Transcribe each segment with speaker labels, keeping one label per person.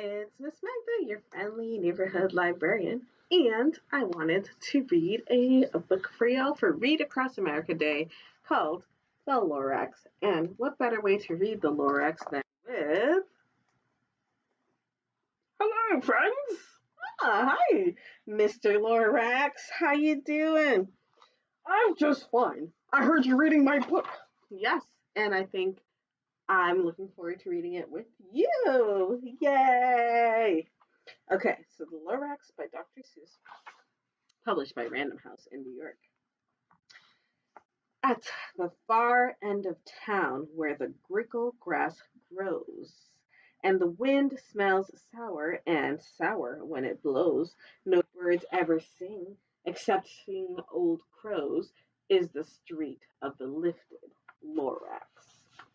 Speaker 1: It's Miss Magda, your friendly neighborhood librarian, and I wanted to read a book for y'all for Read Across America Day called The Lorax. And what better way to read The Lorax than with Hello, friends! Hi, Mr. Lorax. How you doing? I'm just fine. I heard you reading my book. Yes, and I think I'm looking forward to reading it with you. Yay! Okay, so The Lorax by Dr. Seuss, published by Random House in New York. At the far end of town, where the grickle grass grows, and the wind smells sour and sour when it blows, no birds ever sing, excepting old crows, is the street of the lifted Lorax.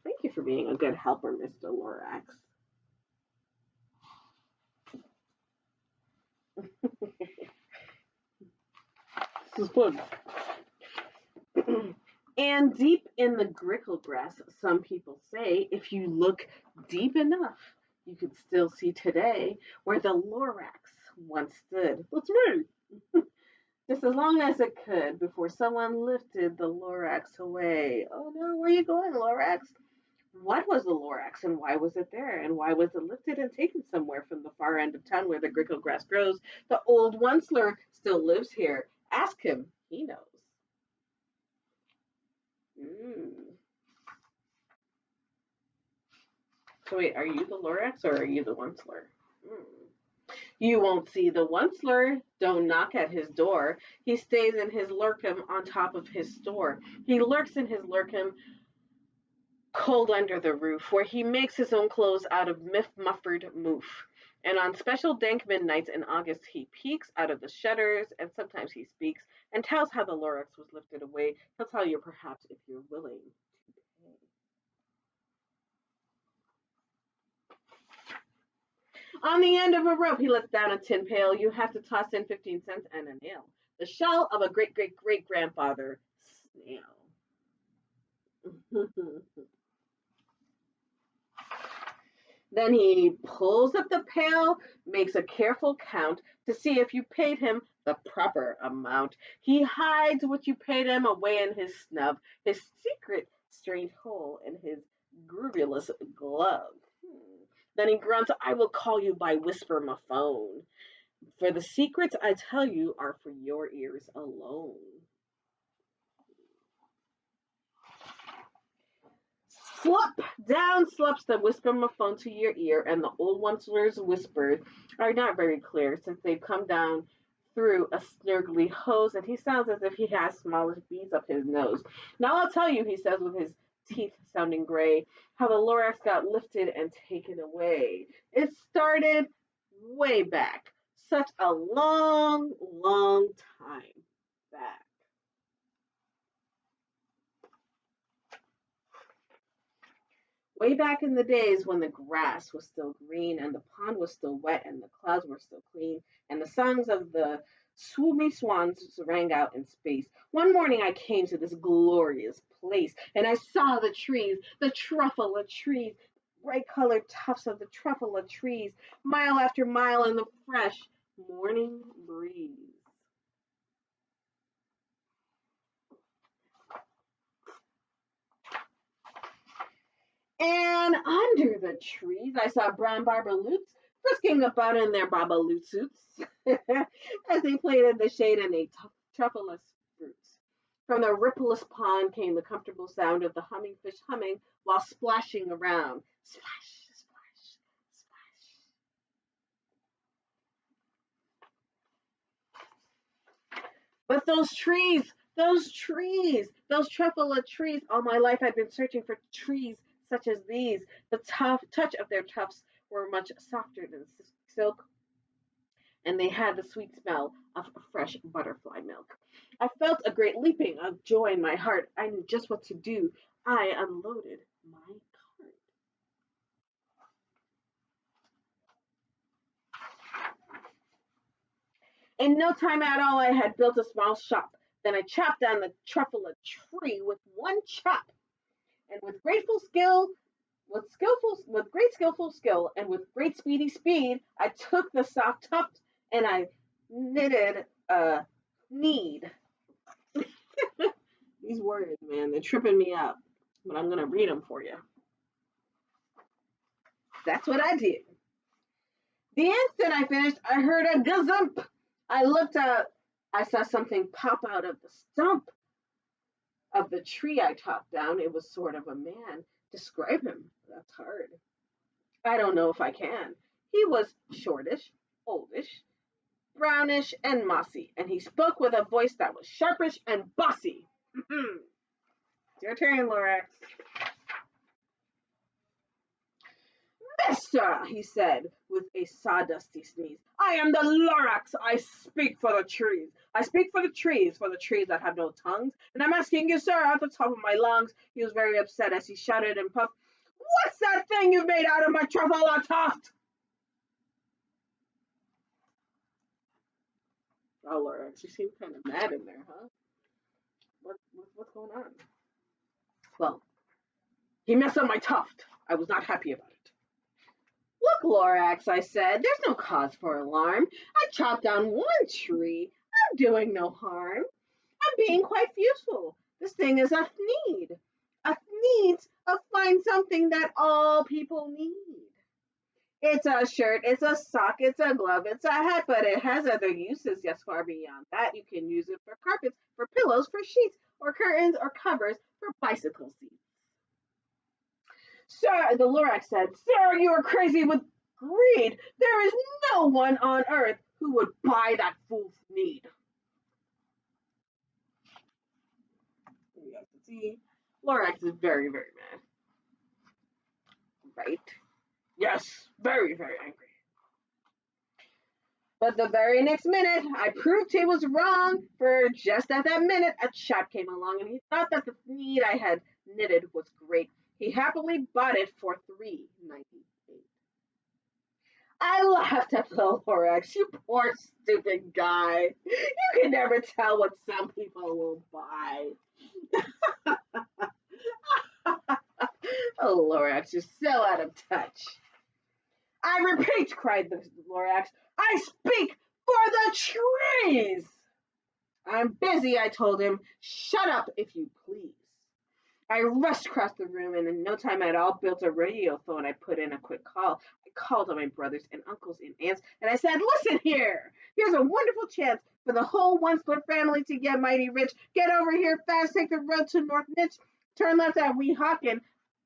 Speaker 1: Thank you for being a good helper, Mr. Lorax. This is fun. And deep in the grickle grass, some people say, if you look deep enough, you can still see today where the Lorax once stood. That's me. Just as long as it could before someone lifted the Lorax away. Oh no, where are you going, Lorax? What was the Lorax and why was it there? And why was it lifted and taken somewhere from the far end of town where the grickle grass grows? The old Onceler still lives here. Ask him, he knows. Mm. So wait, are you the Lorax or are you the Onceler? Mm. You won't see the Onceler. Don't knock at his door. He stays in his lurkum on top of his store. He lurks in his lurkum cold under the roof, where he makes his own clothes out of muffered moof. And on special dank midnights in August, he peeks out of the shutters, and sometimes he speaks and tells how the Lorax was lifted away. He'll tell you perhaps if you're willing to pay. On the end of a rope, he lets down a tin pail. You have to toss in 15 cents and a nail. The shell of a great great great grandfather snail. Then he pulls up the pail, makes a careful count to see if you paid him the proper amount. He hides what you paid him away in his snub, his secret strange hole in his groovulous glove. Then he grunts, I will call you by whisper my phone. For the secrets I tell you are for your ears alone. Slop! Down slops the whisper-phone to your ear, and the old Onceler's whispers are not very clear since they've come down through a snurgly hose, and he sounds as if he has smallish beads up his nose. Now I'll tell you, he says with his teeth sounding gray, how the Lorax got lifted and taken away. It started way back, such a long, long time back. Way back in the days when the grass was still green and the pond was still wet and the clouds were still clean and the songs of the swoomy swans rang out in space. One morning I came to this glorious place and I saw the trees, the truffle of trees, bright colored tufts of the truffle of trees, mile after mile in the fresh morning breeze. And under the trees, I saw brown barbaloots frisking about in their barbaloot suits as they played in the shade and ate truffulous fruits. From the rippleless pond came the comfortable sound of the humming fish humming while splashing around. Splash, splash, splash. But those trees, those truffula trees, all my life I'd been searching for trees such as these. The touch of their tufts were much softer than silk, and they had the sweet smell of fresh butterfly milk. I felt a great leaping of joy in my heart. I knew just what to do. I unloaded my cart. In no time at all, I had built a small shop. Then I chopped down the truffula tree with one chop, and with grateful skill With great skillful skill and with great speedy speed, I took the soft tuft and I knitted a need. These words, man, they're tripping me up. But I'm gonna read them for you. That's what I did. The instant I finished, I heard a gazump. I looked up. I saw something pop out of the stump of the tree I chopped down. It was sort of a man. Describe him. That's hard. I don't know if I can. He was shortish, oldish, brownish, and mossy, and he spoke with a voice that was sharpish and bossy. It's your turn, Lorax. Mister, he said with a sawdusty sneeze, I am the Lorax. I speak for the trees. I speak for the trees that have no tongues. And I'm asking you, sir, at the top of my lungs. He was very upset as he shouted and puffed, what's that thing you made out of my truffle tuft? Oh, Lorax, you seem kind of mad in there, huh? What's going on? Well, he messed up my tuft. I was not happy about it. Look, Lorax, I said, there's no cause for alarm. I chopped down one tree. I'm doing no harm. I'm being quite useful. This thing is a need. A need of find something that all people need. It's a shirt, it's a sock, it's a glove, it's a hat, but it has other uses, yes, far beyond that. You can use it for carpets, for pillows, for sheets, or curtains, or covers, for bicycle seats. Sir, the Lorax said, Sir, you are crazy with greed. There is no one on earth who would buy that fool's need. You guys can see, Lorax is very, very mad. Right? Yes, very, very angry. But the very next minute, I proved he was wrong, for just at that minute, a chap came along and he thought that the need I had knitted was great. He happily bought it for $3.98. I laughed at the Lorax. You poor stupid guy. You can never tell what some people will buy. Oh, Lorax, you're so out of touch. I repeat, cried the Lorax, I speak for the trees. I'm busy, I told him. Shut up, if you please. I rushed across the room and in no time at all built a radio phone. I put in a quick call. I called on my brothers and uncles and aunts and I said, listen here. Here's a wonderful chance for the whole One Split family to get mighty rich. Get over here fast. Take the road to North Niche. Turn left at Weehawken.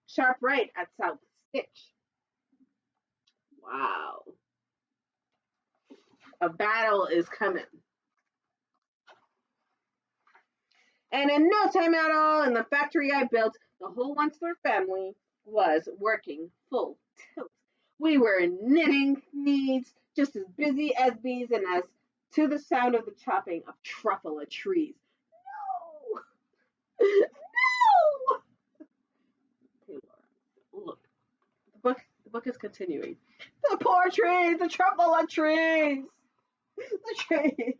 Speaker 1: Sharp right at South Stitch. Wow. A battle is coming. And in no time at all, in the factory I built, the whole Once-Thor family was working full tilt. We were knitting needs, just as busy as bees, and as to the sound of the chopping of truffle trees. No! No! Okay, Laura, look, the book is continuing. The poor trees, the truffle trees, the trees.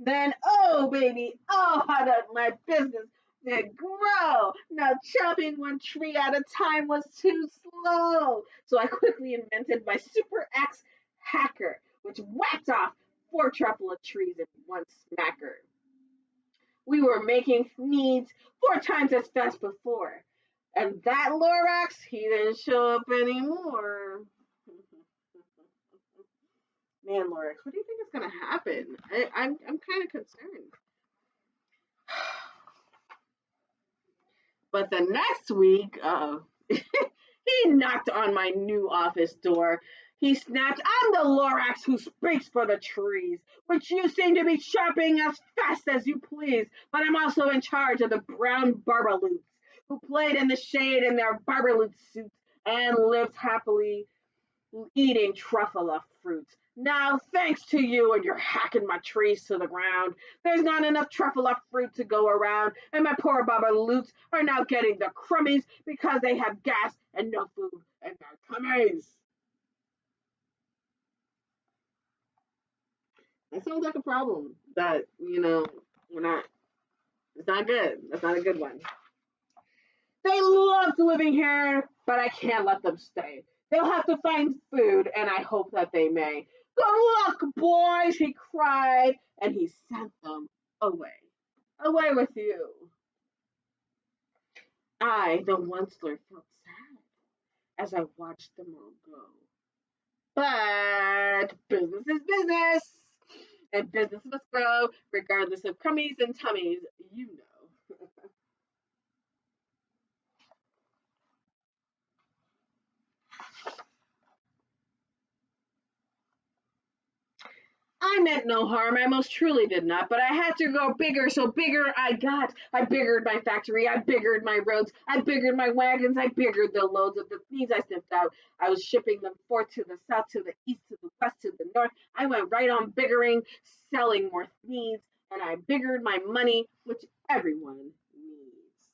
Speaker 1: Then, oh baby, oh how did my business did grow. Now chopping one tree at a time was too slow. So I quickly invented my super axe hacker, which whacked off 4 trees in one smacker. We were making needs 4 times as fast before. And that Lorax, he didn't show up anymore. Man, Lorax, what do you think is going to happen? I'm kind of concerned. But the next week, he knocked on my new office door. He snapped, I'm the Lorax who speaks for the trees, which you seem to be chopping as fast as you please. But I'm also in charge of the brown barbaloots who played in the shade in their barbaloots suits and lived happily eating truffula fruits. Now, thanks to you and your hacking my trees to the ground, there's not enough truffula fruit to go around, and my poor babaloots are now getting the crummies because they have gas and no food in their tummies. That sounds like a problem that, we're not, it's not good. That's not a good one. They loved living here, but I can't let them stay. They'll have to find food, and I hope that they may. Good luck, boys, he cried, and he sent them away. Away with you. I, the onceler, felt sad as I watched them all go. But business is business, and business must grow regardless of crummies and tummies, you know. I meant no harm, I most truly did not, but I had to go bigger, so bigger I got. I biggered my factory, I biggered my roads, I biggered my wagons, I biggered the loads of the thieves I sniffed out. I was shipping them forth to the south, to the east, to the west, to the north. I went right on biggering, selling more needs, and I biggered my money, which everyone needs.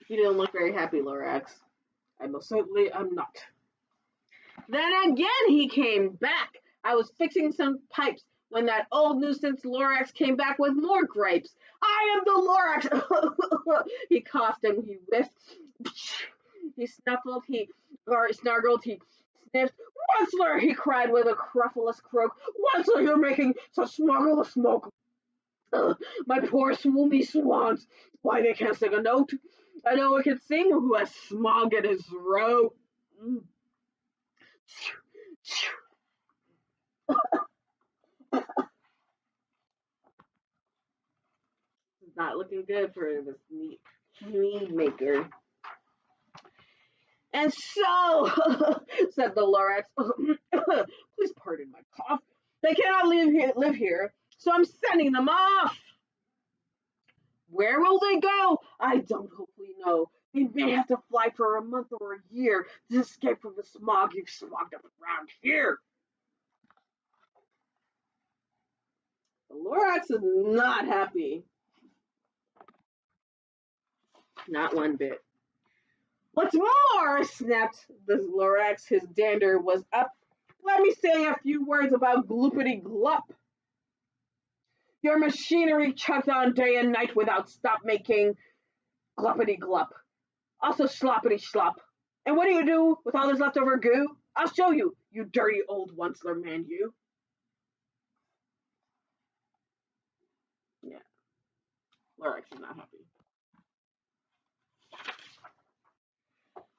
Speaker 1: You don't look very happy, Lorax. I most certainly am not. Then again he came back. I was fixing some pipes when that old nuisance Lorax came back with more grapes. I am the Lorax! He coughed and he whiffed. He snuffled, he snargled, he sniffed. Onceler, he cried with a cruffless croak. Onceler, you're making so smuggle of smoke. My poor swoomy swans. Why, they can't sing a note. I know I can sing who has smog in his throat. Mm. It's not looking good for this mead maker. And so, said the Lorax, please pardon my cough. They cannot live here, so I'm sending them off. Where will they go? I don't hopefully know. They may have to fly for a month or a year to escape from the smog you've swagged up around here. The Lorax is not happy. Not one bit. What's more, snapped the Lorax, his dander was up. Let me say a few words about gloopity glop. Your machinery chugs on day and night without stop making gloppity glop. Also sloppity slop. And what do you do with all this leftover goo? I'll show you, you dirty old onceler man, you. Yeah, Lorax is not happy.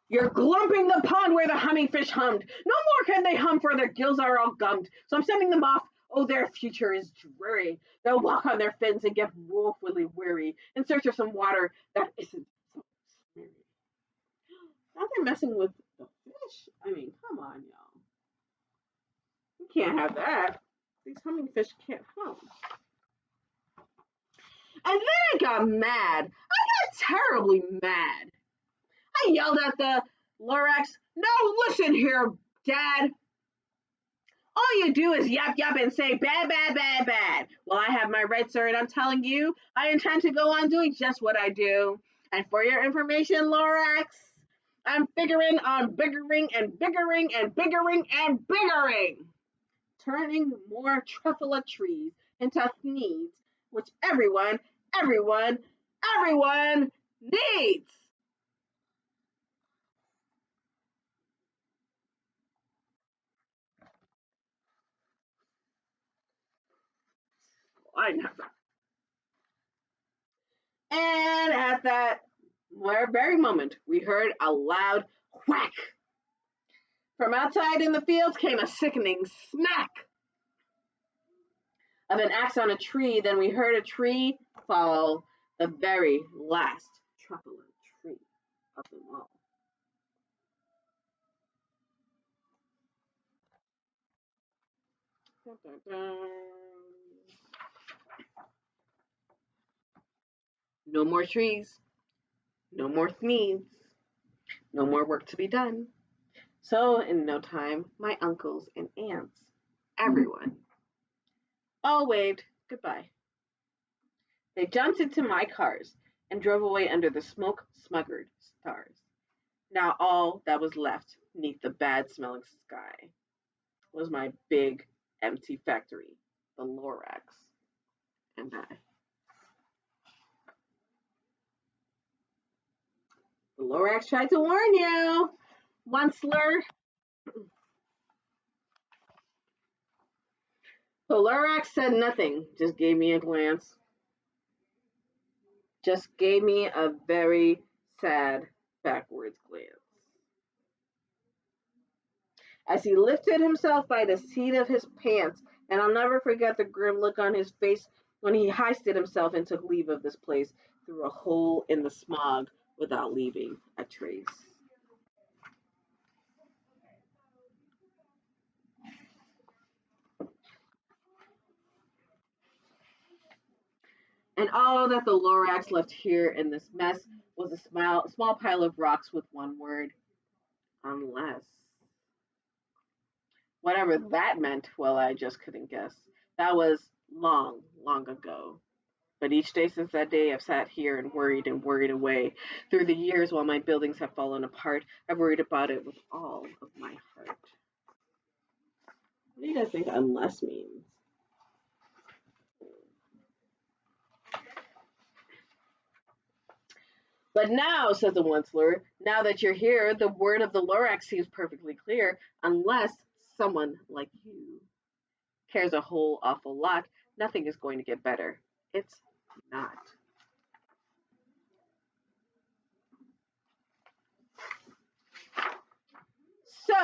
Speaker 1: You're glumping the pond where the humming fish hummed. No more can they hum, for their gills are all gummed. So I'm sending them off. Oh, their future is dreary. They'll walk on their fins and get woefully weary in search of some water that isn't so smeary. Now they're messing with the fish. I mean, come on, y'all. You can't have that. These humming fish can't hum. And then I got mad. I got terribly mad. I yelled at the Lorax, no, listen here, Dad. All you do is yap yap and say bad, bad, bad, bad. Well, I have my rights, sir, and I'm telling you, I intend to go on doing just what I do. And for your information, Lorax, I'm figuring on biggering and biggering and biggering and biggering, turning more truffula trees into needs, which everyone, everyone needs. I never. And at that very moment, we heard a loud whack. From outside in the fields came a sickening smack of an axe on a tree. Then we heard a tree fall, the very last truffula tree of them all. Dun, dun, dun. No more trees, no more needs, no more work to be done. So, in no time, my uncles and aunts, everyone, all waved goodbye. They jumped into my cars and drove away under the smoke smuggered stars. Now all that was left neath the bad smelling sky was my big empty factory, the Lorax. and bye. The Lorax tried to warn you. Onceler. The Lorax said nothing, just gave me a glance. Just gave me a very sad backwards glance. As he lifted himself by the seat of his pants, and I'll never forget the grim look on his face when he hoisted himself and took leave of this place through a hole in the smog without leaving a trace. And all that the Lorax left here in this mess was a small pile of rocks with one word: unless. Whatever that meant, well, I just couldn't guess. That was long, long ago. But each day since that day, I've sat here and worried away. Through the years, while my buildings have fallen apart, I've worried about it with all of my heart. What do you guys think unless means? But now, says the Onceler, now that you're here, the word of the Lorax seems perfectly clear. Unless someone like you cares a whole awful lot, nothing is going to get better. It's not. So,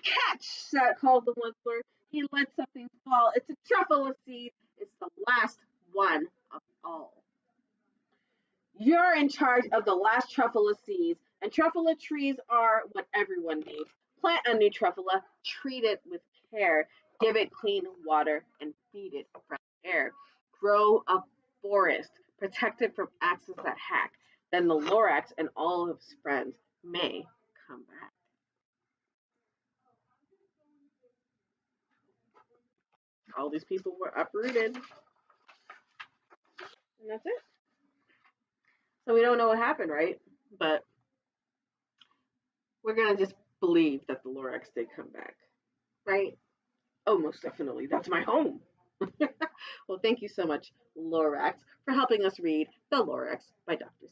Speaker 1: catch, called the Onceler. He let something fall. It's a truffle seed. It's the last one of all. You're in charge of the last truffula seeds, and truffula trees are what everyone needs. Plant a new truffula, treat it with care, give it clean water, and feed it fresh air. Grow a forest, protect it from axes that hack. Then the Lorax and all of his friends may come back. All these people were uprooted, and that's it. So we don't know what happened, right? But we're gonna just believe that the Lorax did come back, right? Oh, most definitely. That's my home. Well, thank you so much, Lorax, for helping us read The Lorax by Dr. Seuss.